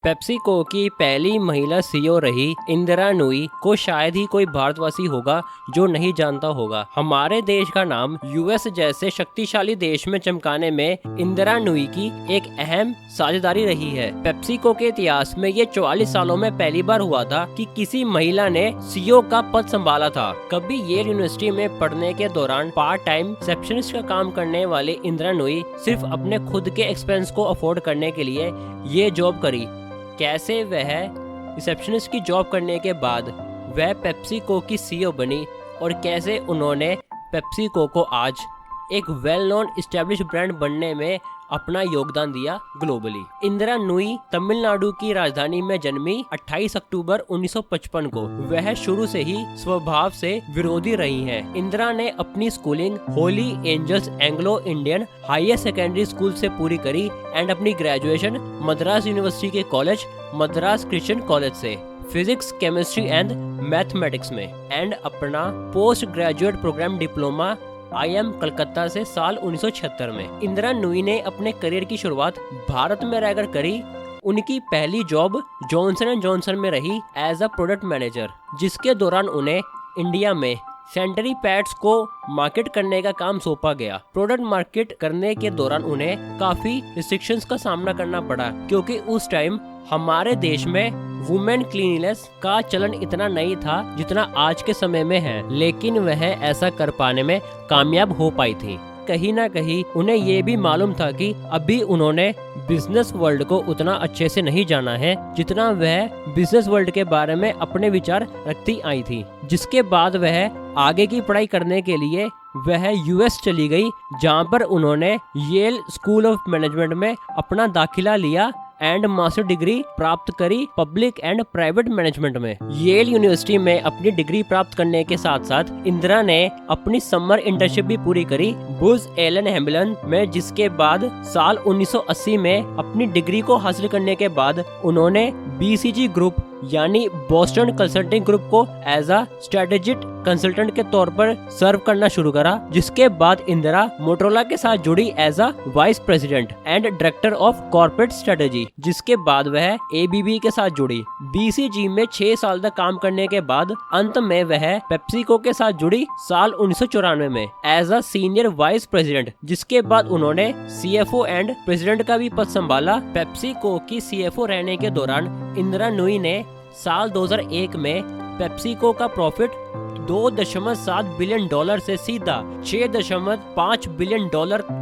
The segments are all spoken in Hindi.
पेप्सिको की पहली महिला सीईओ रही इंदिरा नूई को शायद ही कोई भारतवासी होगा जो नहीं जानता होगा। हमारे देश का नाम यूएस जैसे शक्तिशाली देश में चमकाने में इंदिरा नूई की एक अहम साझेदारी रही है। पेप्सिको के इतिहास में ये 44 सालों में पहली बार हुआ था कि किसी महिला ने सीईओ का पद संभाला था। कभी येल यूनिवर्सिटी में पढ़ने के दौरान पार्ट टाइम रिसेप्शनिस्ट का काम करने वाली इंदिरा नूई सिर्फ अपने खुद के एक्सपेंस को अफोर्ड करने के लिए ये जॉब करी। कैसे वह रिसेप्शनिस्ट की जॉब करने के बाद वह पेप्सिको की सीईओ बनी और कैसे उन्होंने पेप्सिको को आज एक वेल नोन एस्टेब्लिश ब्रांड बनने में अपना योगदान दिया ग्लोबली। इंदिरा नूई तमिलनाडु की राजधानी में जन्मी 28 अक्टूबर 1955 को। वह शुरू से ही स्वभाव से विरोधी रही हैं। इंदिरा ने अपनी schooling Holy Angels Anglo Indian higher secondary school से पूरी करी एंड अपनी ग्रेजुएशन मद्रास यूनिवर्सिटी के कॉलेज मद्रास क्रिश्चियन कॉलेज से फिजिक्स केमिस्ट्री एंड मैथमेटिक्स में एंड अपना post graduate programme diploma IIM Calcutta से साल 1976 में। इंदिरा नूई ने अपने करियर की शुरुआत भारत में रहकर करी। उनकी पहली जॉब जॉनसन एंड जॉनसन में रही एज अ प्रोडक्ट मैनेजर, जिसके दौरान उन्हें इंडिया में सैनिटरी पैड्स को मार्केट करने का काम सौंपा गया। प्रोडक्ट मार्केट करने के दौरान उन्हें काफी रिस्ट्रिक्शंस का सामना करना पड़ा क्योंकि उस टाइम हमारे देश में वुमेन क्लीनिनेस का चलन इतना नहीं था जितना आज के समय में है, लेकिन वह ऐसा कर पाने में कामयाब हो पाई थी। कहीं ना कहीं उन्हें ये भी मालूम था कि अभी उन्होंने बिजनेस वर्ल्ड को उतना अच्छे से नहीं जाना है जितना वह बिजनेस वर्ल्ड के बारे में अपने विचार रखती आई थी। जिसके बाद वह आगे की पढ़ाई करने के लिए वह यूएस चली गई, जहां पर उन्होंने येल स्कूल ऑफ मैनेजमेंट में अपना दाखिला लिया एंड मास्टर डिग्री प्राप्त करी पब्लिक एंड प्राइवेट मैनेजमेंट में। येल यूनिवर्सिटी में अपनी डिग्री प्राप्त करने के साथ साथ इंदिरा ने अपनी समर इंटर्नशिप भी पूरी करी बुज एलन हैमिल्टन में, जिसके बाद साल 1980 में अपनी डिग्री को हासिल करने के बाद उन्होंने BCG ग्रुप यानी बोस्टन कंसल्टिंग ग्रुप को एज अ स्ट्रेटेजिक कंसल्टेंट के तौर पर सर्व करना शुरू करा। जिसके बाद इंदिरा मोटरोला के साथ जुड़ी as a vice president and director of corporate strategy, जिसके बाद वह ABB के साथ जुड़ी। BCG में 6 साल तक काम करने के बाद अंत में वह पेप्सिको के साथ जुड़ी साल 1994 में as a senior vice president, जिसके बाद उन्होंने CFO एंड प्रेसिडेंट का भी पद संभाला। पेप्सिको की CFO रहने के दौरान इंदिरा नूई ने साल 2001 में पेप्सिको का प्रॉफिट $2.7 बिलियन से सीधा $6.5 बिलियन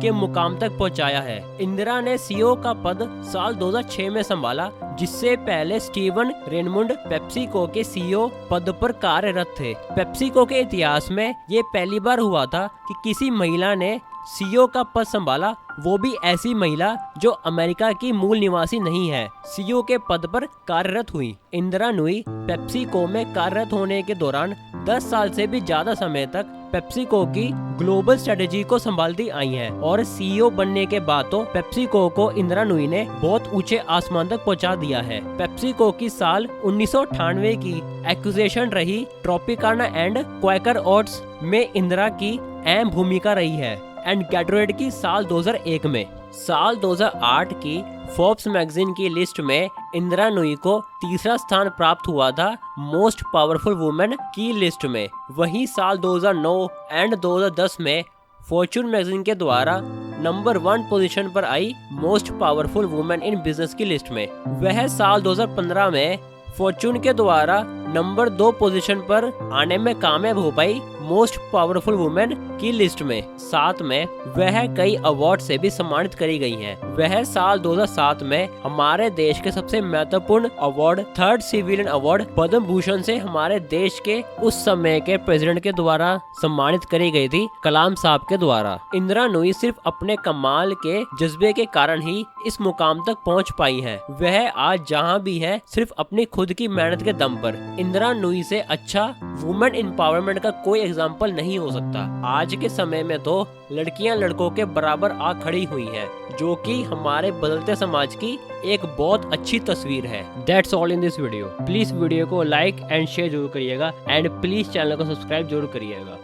के मुकाम तक पहुंचाया है। इंदिरा ने CEO का पद साल 2006 में संभाला, जिससे पहले स्टीवन रेनमुंड पेप्सिको के CEO पद पर कार्यरत थे। पेप्सिको के इतिहास में ये पहली बार हुआ था कि किसी महिला ने CEO का पद संभाला, वो भी ऐसी महिला जो अमेरिका की मूल निवासी नहीं है, CEO के पद पर कार्यरत हुई। इंदिरा नूई पेप्सिको में कार्यरत होने के दौरान 10 साल से भी ज्यादा समय तक पेप्सिको की ग्लोबल स्ट्रेटेजी को संभालती आई हैं और CEO बनने के बाद तो पेप्सिको को इंदिरा नूई ने बहुत ऊंचे आसमान तक पहुंचा दिया है। पेप्सिको की साल 1998 की एक्विजिशन रही ट्रॉपिकाना एंड क्वाकर ओट्स में इंदिरा की अहम भूमिका रही है एंड गैटोरेड की साल 2001 में। साल 2008 की फोर्ब्स मैगजीन की लिस्ट में इंदिरा नूई को तीसरा स्थान प्राप्त हुआ था मोस्ट पावरफुल वुमेन की लिस्ट में। वहीं साल 2009 एंड 2010 में फॉर्च्यून मैगजीन के द्वारा नंबर 1 पोजीशन पर I most powerful women in business की लिस्ट में। वह साल 2015 में फॉर्च्यून के द्वारा नंबर 2 पोजीशन पर आने में कामयाब हो पाई मोस्ट पावरफुल वुमेन की लिस्ट में। साथ में वह कई अवार्ड से भी सम्मानित करी गई हैं। वह साल 2007 में हमारे देश के सबसे महत्वपूर्ण award 3rd civilian award Padma Bhushan से हमारे देश के उस समय के प्रेसिडेंट के द्वारा सम्मानित करी गई थी, कलाम साहब के द्वारा। इंदिरा नूई सिर्फ अपने कमाल के जज्बे के कारण ही इस मुकाम तक पहुंच पाई है। वह आज जहां भी है सिर्फ अपनी खुद की मेहनत के दम पर। इंदिरा नूई से अच्छा वुमेन एम्पावरमेंट का कोई एग्जाम्पल नहीं हो सकता। आज के समय में तो लड़कियां लड़कों के बराबर आ खड़ी हुई हैं, जो कि हमारे बदलते समाज की एक बहुत अच्छी तस्वीर है। That's all in this video। Please video को लाइक एंड शेयर जरूर करिएगा एंड प्लीज चैनल को सब्सक्राइब जरूर करिएगा।